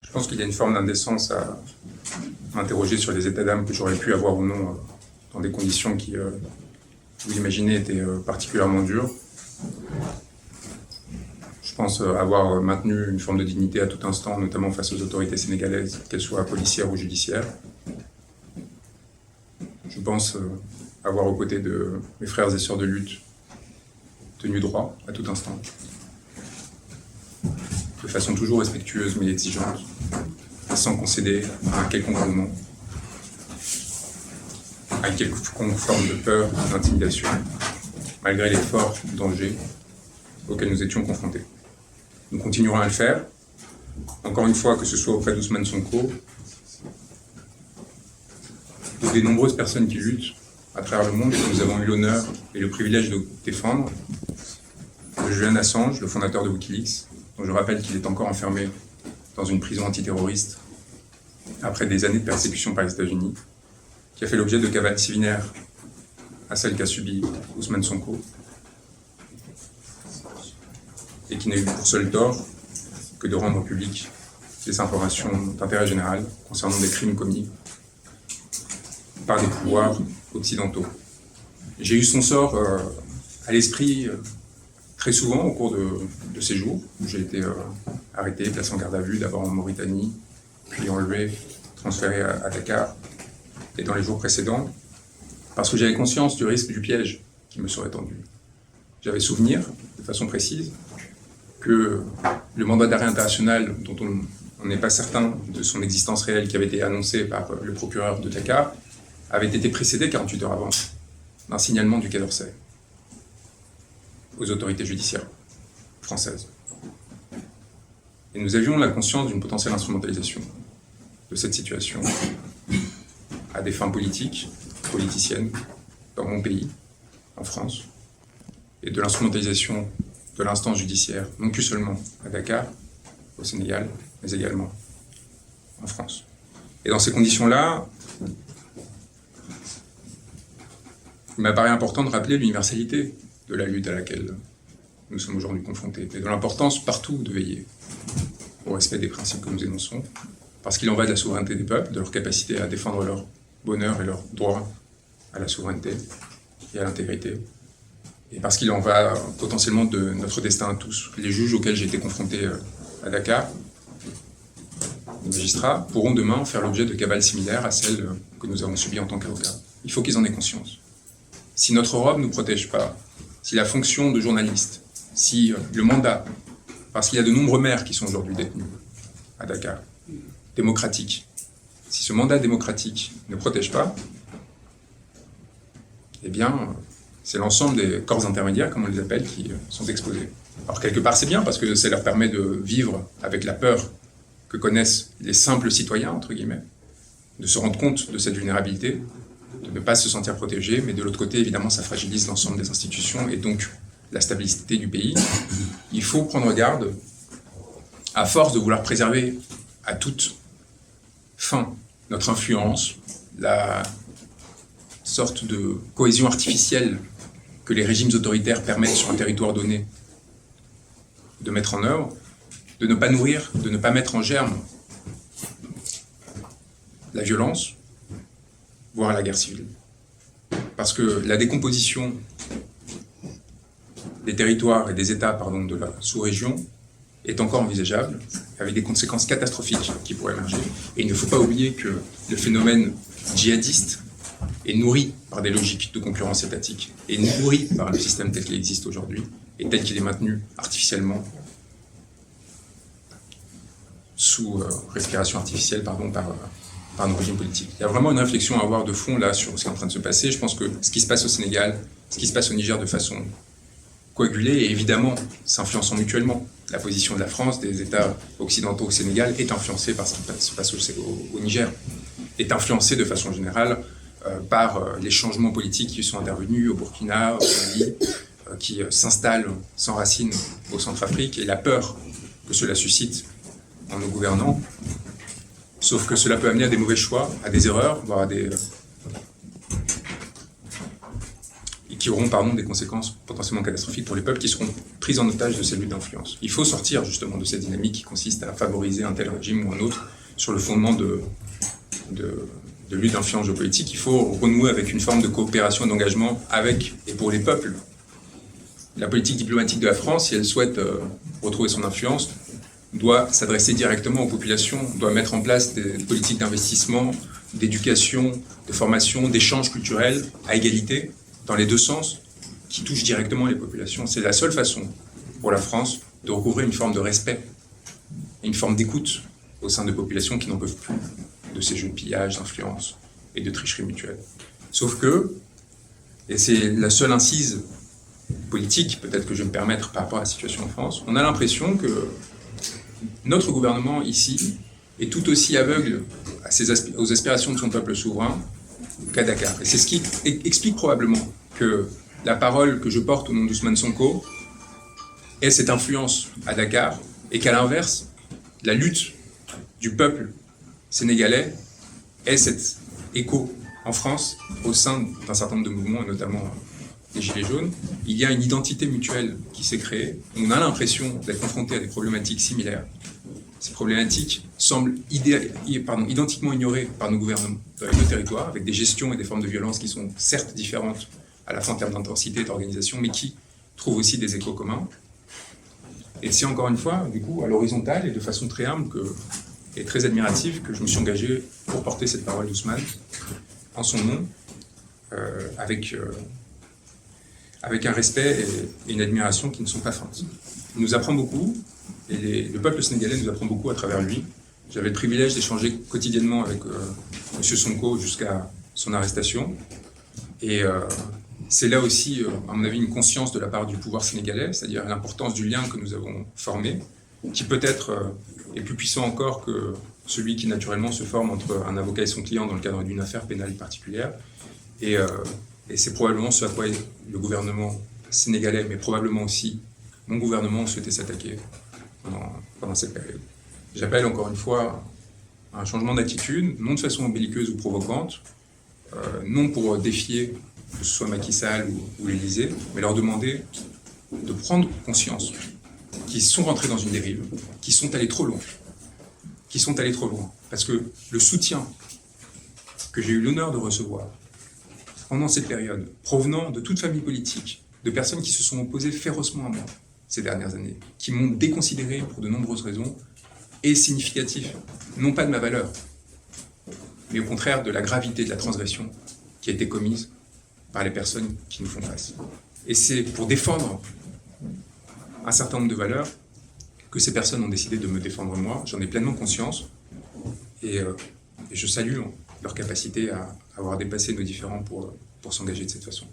Je pense qu'il y a une forme d'indécence à m'interroger sur les états d'âme que j'aurais pu avoir ou non dans des conditions qui, vous imaginez, étaient particulièrement dures. Je pense avoir maintenu une forme de dignité à tout instant, notamment face aux autorités sénégalaises, qu'elles soient policières ou judiciaires. Je pense avoir aux côtés de mes frères et sœurs de lutte tenu droit à tout instant, de façon toujours respectueuse mais exigeante, sans concéder à un quelconque moment, à une quelconque forme de peur, d'intimidation, malgré les forts dangers auxquels nous étions confrontés. Nous continuerons à le faire, encore une fois, que ce soit auprès d'Ousmane Sonko, ou des nombreuses personnes qui luttent à travers le monde et que nous avons eu l'honneur et le privilège de défendre, de Julian Assange, le fondateur de Wikileaks, dont je rappelle qu'il est encore enfermé dans une prison antiterroriste après des années de persécution par les États-Unis, qui a fait l'objet de cavales similaires à celles qu'a subi Ousmane Sonko, et qui n'a eu pour seul tort que de rendre publiques des informations d'intérêt général concernant des crimes commis par des pouvoirs occidentaux. J'ai eu son sort à l'esprit très souvent au cours de ces jours, où j'ai été arrêté, placé en garde à vue, d'abord en Mauritanie, puis enlevé, transféré à Dakar, et dans les jours précédents, parce que j'avais conscience du risque du piège qui me serait tendu. J'avais souvenir, de façon précise, que le mandat d'arrêt international, dont on n'est pas certain de son existence réelle, qui avait été annoncé par le procureur de Dakar, avait été précédé 48 heures avant d'un signalement du Quai d'Orsay aux autorités judiciaires françaises. Et nous avions la conscience d'une potentielle instrumentalisation de cette situation à des fins politiques, politiciennes, dans mon pays, en France, et de l'instrumentalisation de l'instance judiciaire, non plus seulement à Dakar, au Sénégal, mais également en France. Et dans ces conditions-là, il m'apparaît important de rappeler l'universalité de la lutte à laquelle nous sommes aujourd'hui confrontés, et de l'importance partout de veiller au respect des principes que nous énonçons, parce qu'il en va de la souveraineté des peuples, de leur capacité à défendre leur bonheur et leur droit à la souveraineté et à l'intégrité, et parce qu'il en va potentiellement de notre destin à tous. Les juges auxquels j'ai été confronté à Dakar, les magistrats, pourront demain faire l'objet de cavales similaires à celles que nous avons subies en tant qu'avocats. Il faut qu'ils en aient conscience. Si notre robe ne nous protège pas, si la fonction de journaliste, si le mandat, parce qu'il y a de nombreux maires qui sont aujourd'hui détenus à Dakar, démocratiques, si ce mandat démocratique ne protège pas, eh bien, c'est l'ensemble des corps intermédiaires, comme on les appelle, qui sont exposés. Alors quelque part c'est bien, parce que ça leur permet de vivre avec la peur que connaissent les simples citoyens, entre guillemets, de se rendre compte de cette vulnérabilité, de ne pas se sentir protégé, mais de l'autre côté, évidemment, ça fragilise l'ensemble des institutions et donc la stabilité du pays. Il faut prendre garde, à force de vouloir préserver à toute fin notre influence, la sorte de cohésion artificielle que les régimes autoritaires permettent sur un territoire donné de mettre en œuvre, de ne pas nourrir, de ne pas mettre en germe la violence, voire la guerre civile. Parce que la décomposition des territoires et des États de la sous-région est encore envisageable, avec des conséquences catastrophiques qui pourraient émerger. Et il ne faut pas oublier que le phénomène djihadiste est nourri par des logiques de concurrence étatique, et nourri par le système tel qu'il existe aujourd'hui, et tel qu'il est maintenu artificiellement, sous respiration artificielle, par nos régimes politiques. Il y a vraiment une réflexion à avoir de fond là sur ce qui est en train de se passer. Je pense que ce qui se passe au Sénégal, ce qui se passe au Niger de façon coagulée, et évidemment s'influençant mutuellement. La position de la France, des États occidentaux au Sénégal, est influencée par ce qui se passe au Niger, est influencée de façon générale par les changements politiques qui sont intervenus au Burkina, au Mali, qui s'installent, s'enracinent au Centrafrique, et la peur que cela suscite en nos gouvernants. Sauf que cela peut amener à des mauvais choix, à des erreurs, voire à des... et qui auront des conséquences potentiellement catastrophiques pour les peuples qui seront pris en otage de ces luttes d'influence. Il faut sortir justement de cette dynamique qui consiste à favoriser un tel régime ou un autre sur le fondement de lutte d'influence géopolitique. Il faut renouer avec une forme de coopération et d'engagement avec et pour les peuples. La politique diplomatique de la France, si elle souhaite retrouver son influence, doit s'adresser directement aux populations, doit mettre en place des politiques d'investissement, d'éducation, de formation, d'échanges culturels à égalité, dans les deux sens, qui touchent directement les populations. C'est la seule façon pour la France de recouvrer une forme de respect et une forme d'écoute au sein de populations qui n'en peuvent plus de ces jeux de pillage, d'influence et de tricherie mutuelle. Sauf que, et c'est la seule incise politique, peut-être que je vais me permettre par rapport à la situation en France, on a l'impression que notre gouvernement ici est tout aussi aveugle aux aspirations de son peuple souverain qu'à Dakar. Et c'est ce qui explique probablement que la parole que je porte au nom d'Ousmane Sonko ait cette influence à Dakar et qu'à l'inverse, la lutte du peuple sénégalais ait cet écho en France au sein d'un certain nombre de mouvements, et notamment les Gilets jaunes. Il y a une identité mutuelle qui s'est créée. On a l'impression d'être confronté à des problématiques similaires. Ces problématiques semblent identiquement ignorées par nos gouvernements dans les deux territoires, avec des gestions et des formes de violence qui sont certes différentes à la fois en termes d'intensité et d'organisation, mais qui trouvent aussi des échos communs. Et c'est encore une fois, du coup, à l'horizontale et de façon très humble et très admirative que je me suis engagé pour porter cette parole d'Ousmane en son nom, avec un respect et une admiration qui ne sont pas feintes. Il nous apprend beaucoup, et le peuple sénégalais nous apprend beaucoup à travers lui. J'avais le privilège d'échanger quotidiennement avec M. Sonko jusqu'à son arrestation. Et c'est là aussi, à mon avis, une conscience de la part du pouvoir sénégalais, c'est-à-dire l'importance du lien que nous avons formé, qui peut-être est plus puissant encore que celui qui naturellement se forme entre un avocat et son client dans le cadre d'une affaire pénale particulière. Et c'est probablement ce à quoi le gouvernement sénégalais, mais probablement aussi mon gouvernement, ont souhaité s'attaquer pendant cette période. J'appelle encore une fois à un changement d'attitude, non de façon belliqueuse ou provocante, non pour défier que ce soit Macky Sall ou l'Élysée, mais leur demander de prendre conscience qu'ils sont rentrés dans une dérive, qu'ils sont allés trop loin. Parce que le soutien que j'ai eu l'honneur de recevoir pendant cette période, provenant de toute famille politique, de personnes qui se sont opposées férocement à moi ces dernières années, qui m'ont déconsidéré pour de nombreuses raisons, est significatif, non pas de ma valeur, mais au contraire de la gravité de la transgression qui a été commise par les personnes qui nous font face. Et c'est pour défendre un certain nombre de valeurs que ces personnes ont décidé de me défendre moi. J'en ai pleinement conscience et je salue leur capacité à avoir dépassé nos différends pour s'engager de cette façon.